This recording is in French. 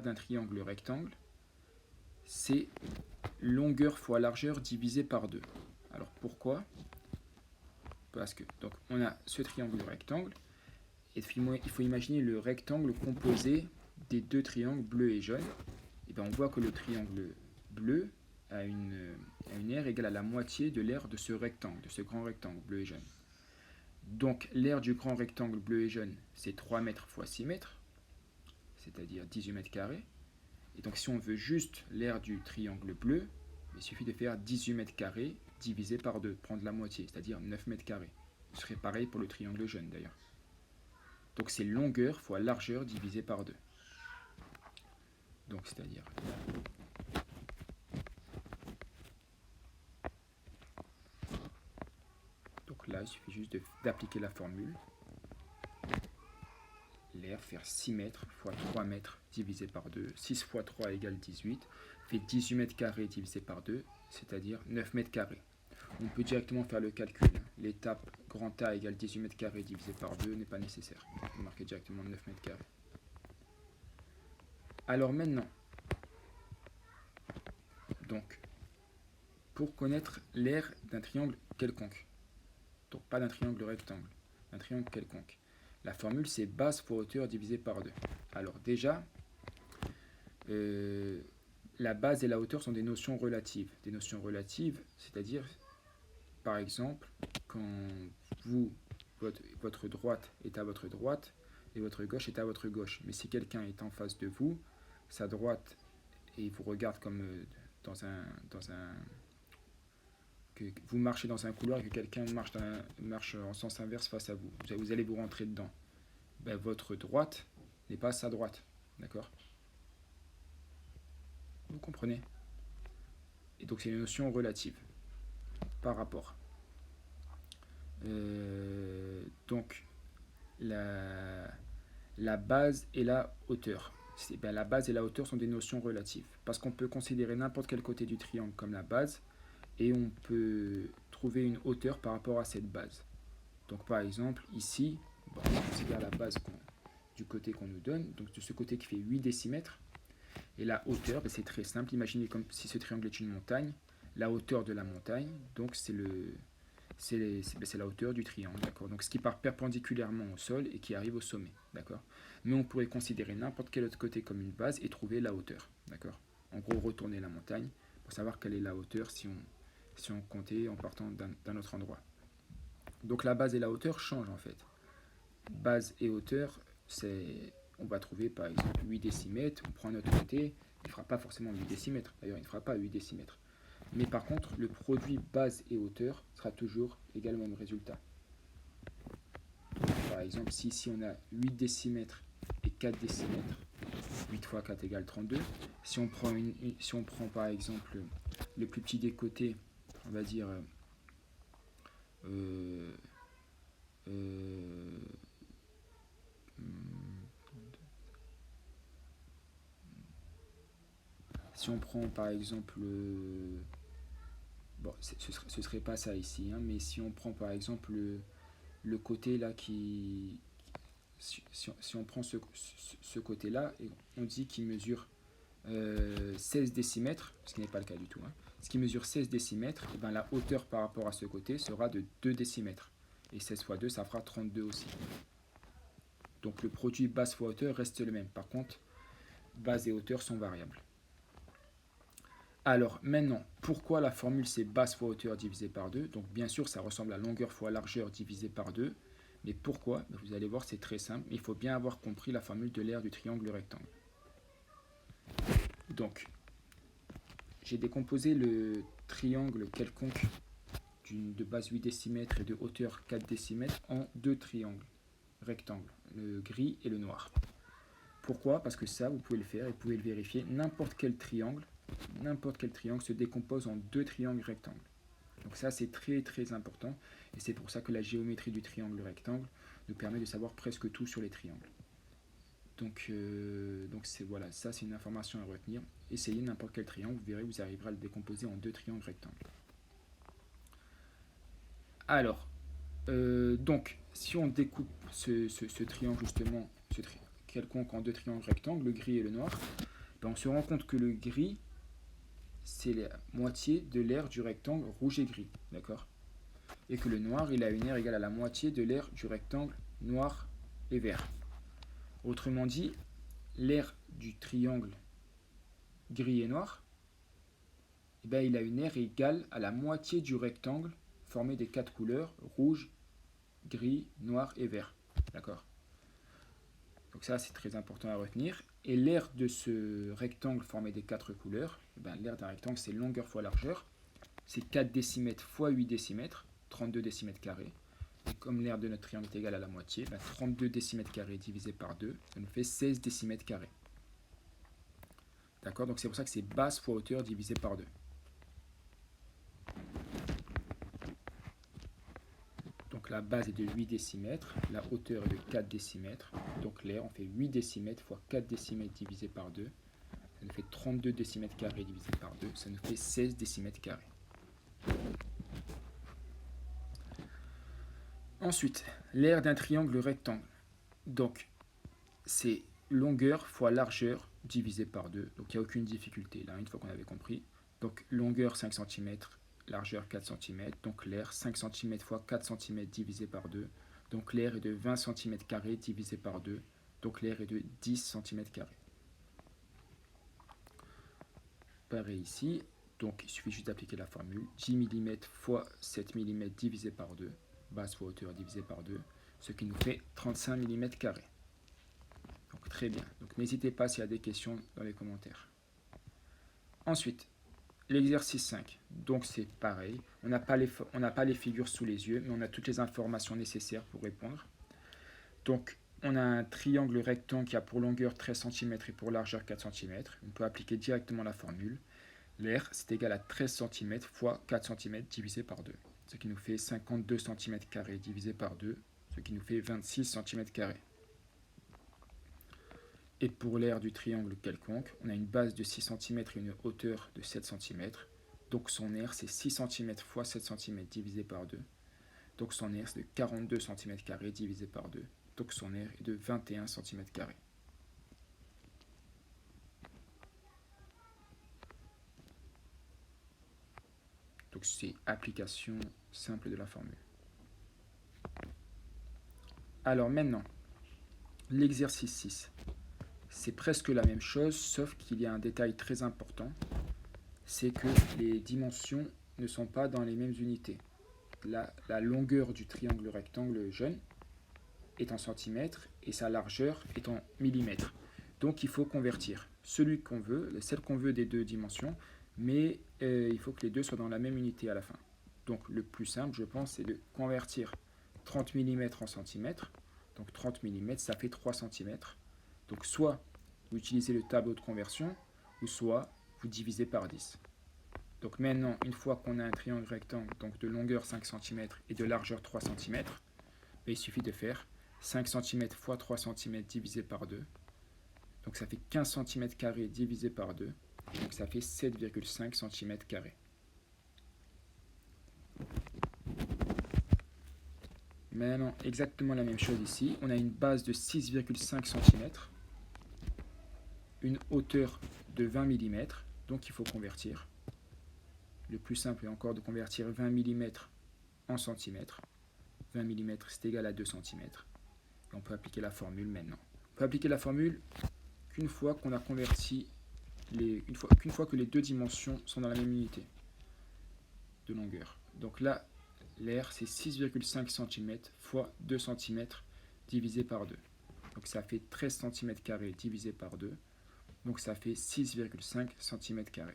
d'un triangle rectangle, c'est longueur fois largeur divisé par 2. Alors pourquoi? Parce que donc on a ce triangle rectangle, et il faut imaginer le rectangle composé des deux triangles bleu et jaune. Et bien on voit que le triangle bleu a une aire égale à la moitié de l'aire de ce rectangle, de ce grand rectangle bleu et jaune. Donc l'aire du grand rectangle bleu et jaune, c'est 3 mètres fois 6 mètres, c'est-à-dire 18 mètres carrés. Et donc si on veut juste l'aire du triangle bleu, il suffit de faire 18 mètres carrés divisé par 2, prendre la moitié, c'est-à-dire 9 mètres carrés. Ce serait pareil pour le triangle jaune d'ailleurs. Donc c'est longueur fois largeur divisé par 2. Donc c'est-à-dire donc là, il suffit juste d'appliquer la formule. L'aire faire 6 mètres fois 3 mètres divisé par 2. 6 fois 3 égale 18. Fait 18 mètres carrés divisé par 2, c'est-à-dire 9 mètres carrés. On peut directement faire le calcul. L'étape grand A égale 18 mètres carrés divisé par 2 n'est pas nécessaire. On marque directement 9 mètres carrés. Alors maintenant, donc, pour connaître l'aire d'un triangle quelconque, donc pas d'un triangle rectangle, d'un triangle quelconque, la formule c'est base fois hauteur divisé par 2. Alors déjà, la base et la hauteur sont des notions relatives. Des notions relatives, c'est-à-dire, par exemple, quand votre droite est à votre droite et votre gauche est à votre gauche. Mais si quelqu'un est en face de vous, sa droite, et il vous regarde comme que vous marchez dans un couloir et que quelqu'un marche en sens inverse face à vous. Vous allez vous rentrer dedans. Ben, votre droite n'est pas sa droite. D'accord? Vous comprenez? Et donc c'est une notion relative par rapport. Donc la base et la hauteur. La base et la hauteur sont des notions relatives. Parce qu'on peut considérer n'importe quel côté du triangle comme la base et on peut trouver une hauteur par rapport à cette base. Donc par exemple ici, on considère la base du côté qu'on nous donne, donc de ce côté qui fait 8 décimètres. Et la hauteur, c'est très simple. Imaginez comme si ce triangle est une montagne. La hauteur de la montagne, donc c'est la hauteur du triangle, d'accord. Donc ce qui part perpendiculairement au sol et qui arrive au sommet, d'accord. Mais on pourrait considérer n'importe quel autre côté comme une base et trouver la hauteur, d'accord. En gros, retourner la montagne pour savoir quelle est la hauteur si on comptait en partant d'un autre endroit. Donc la base et la hauteur changent en fait. Base et hauteur, on va trouver par exemple 8 décimètres, on prend notre côté, il ne fera pas forcément 8 décimètres, d'ailleurs il ne fera pas 8 décimètres. Mais par contre, le produit base et hauteur sera toujours égal au même résultat. Par exemple, si ici on a 8 décimètres et 4 décimètres, 8 fois 4 égale 32. Si on prend par exemple le plus petit des côtés, on va dire si on prend par exemple bon, ce serait pas ça ici, hein, mais si on prend par exemple le côté là si on prend ce côté là et on dit qu'il mesure 16 décimètres, ce qui n'est pas le cas du tout, hein, ce qui mesure 16 décimètres, et ben la hauteur par rapport à ce côté sera de 2 décimètres. Et 16 fois 2, ça fera 32 aussi. Donc le produit base fois hauteur reste le même. Par contre, base et hauteur sont variables. Alors maintenant, pourquoi la formule c'est base fois hauteur divisé par 2? Donc bien sûr, ça ressemble à longueur fois largeur divisé par 2. Mais pourquoi? Vous allez voir, c'est très simple. Il faut bien avoir compris la formule de l'aire du triangle rectangle. Donc, j'ai décomposé le triangle quelconque de base 8 décimètres et de hauteur 4 décimètres en deux triangles rectangles, le gris et le noir. Pourquoi? Parce que ça, vous pouvez le faire et vous pouvez le vérifier. N'importe quel triangle se décompose en deux triangles rectangles. Donc ça, c'est très très important et c'est pour ça que la géométrie du triangle rectangle nous permet de savoir presque tout sur les triangles. Donc voilà, ça c'est une information à retenir. Essayez n'importe quel triangle, vous verrez, vous arriverez à le décomposer en deux triangles rectangles. Alors, donc, si on découpe ce triangle justement, quelconque en deux triangles rectangles, le gris et le noir, ben, on se rend compte que le gris, c'est la moitié de l'aire du rectangle rouge et gris, d'accord? Et que le noir, il a une aire égale à la moitié de l'aire du rectangle noir et vert. Autrement dit, l'aire du triangle gris et noir, eh ben, il a une aire égale à la moitié du rectangle formé des 4 couleurs, rouge, gris, noir et vert. D'accord? Donc ça, c'est très important à retenir. Et l'aire de ce rectangle formé des 4 couleurs, eh ben, l'aire d'un rectangle, c'est longueur fois largeur. C'est 4 décimètres fois 8 décimètres, 32 décimètres carrés. Et comme l'aire de notre triangle est égale à la moitié, ben 32 décimètres carrés divisé par 2, ça nous fait 16 décimètres carrés. D'accord? Donc c'est pour ça que c'est base fois hauteur divisé par 2. Donc la base est de 8 décimètres, la hauteur est de 4 décimètres. Donc l'aire, on fait 8 décimètres fois 4 décimètres divisé par 2. Ça nous fait 32 décimètres carrés divisé par 2. Ça nous fait 16 décimètres carrés. Ensuite, l'aire d'un triangle rectangle. Donc, c'est longueur fois largeur divisé par 2. Donc, il n'y a aucune difficulté là, une fois qu'on avait compris. Donc, longueur 5 cm, largeur 4 cm. Donc, l'aire 5 cm fois 4 cm divisé par 2. Donc, l'aire est de 20 cm divisé par 2. Donc, l'aire est de 10 cm. Pareil ici. Donc, il suffit juste d'appliquer la formule. 10 mm fois 7 mm divisé par 2. Base fois hauteur divisé par 2, ce qui nous fait 35 mm². Donc très bien. Donc n'hésitez pas s'il y a des questions dans les commentaires. Ensuite, l'exercice 5. Donc c'est pareil. On n'a pas les figures sous les yeux, mais on a toutes les informations nécessaires pour répondre. Donc on a un triangle rectangle qui a pour longueur 13 cm et pour largeur 4 cm. On peut appliquer directement la formule. L'aire, c'est égal à 13 cm fois 4 cm divisé par 2. Ce qui nous fait 52 cm² divisé par 2, ce qui nous fait 26 cm². Et pour l'aire du triangle quelconque, on a une base de 6 cm et une hauteur de 7 cm. Donc son aire, c'est 6 cm fois 7 cm divisé par 2. Donc son aire, c'est de 42 cm² divisé par 2. Donc son aire est de 21 cm². Donc c'est application simple de la formule. Alors maintenant, l'exercice 6. C'est presque la même chose, sauf qu'il y a un détail très important. C'est que les dimensions ne sont pas dans les mêmes unités. La longueur du triangle rectangle jaune est en centimètres et sa largeur est en millimètres. Donc il faut convertir celle qu'on veut des deux dimensions, mais il faut que les deux soient dans la même unité à la fin. Donc le plus simple, je pense, c'est de convertir 30 mm en centimètres. Donc 30 mm, ça fait 3 cm. Donc soit vous utilisez le tableau de conversion, ou soit vous divisez par 10. Donc maintenant, une fois qu'on a un triangle rectangle donc de longueur 5 cm et de largeur 3 cm, il suffit de faire 5 cm fois 3 cm divisé par 2. Donc ça fait 15 cm² divisé par 2. Donc ça fait 7,5 cm². Maintenant, exactement la même chose ici. On a une base de 6,5 cm, une hauteur de 20 mm, donc il faut convertir. Le plus simple est encore de convertir 20 mm en centimètres. 20 mm c'est égal à 2 cm. Et on peut appliquer la formule maintenant. On peut appliquer la formule qu'une fois qu'on a converti, qu'une fois que les deux dimensions sont dans la même unité de longueur. Donc là, l'aire c'est 6,5 cm fois 2 cm divisé par 2. Donc ça fait 13 cm² divisé par 2. Donc ça fait 6,5 cm².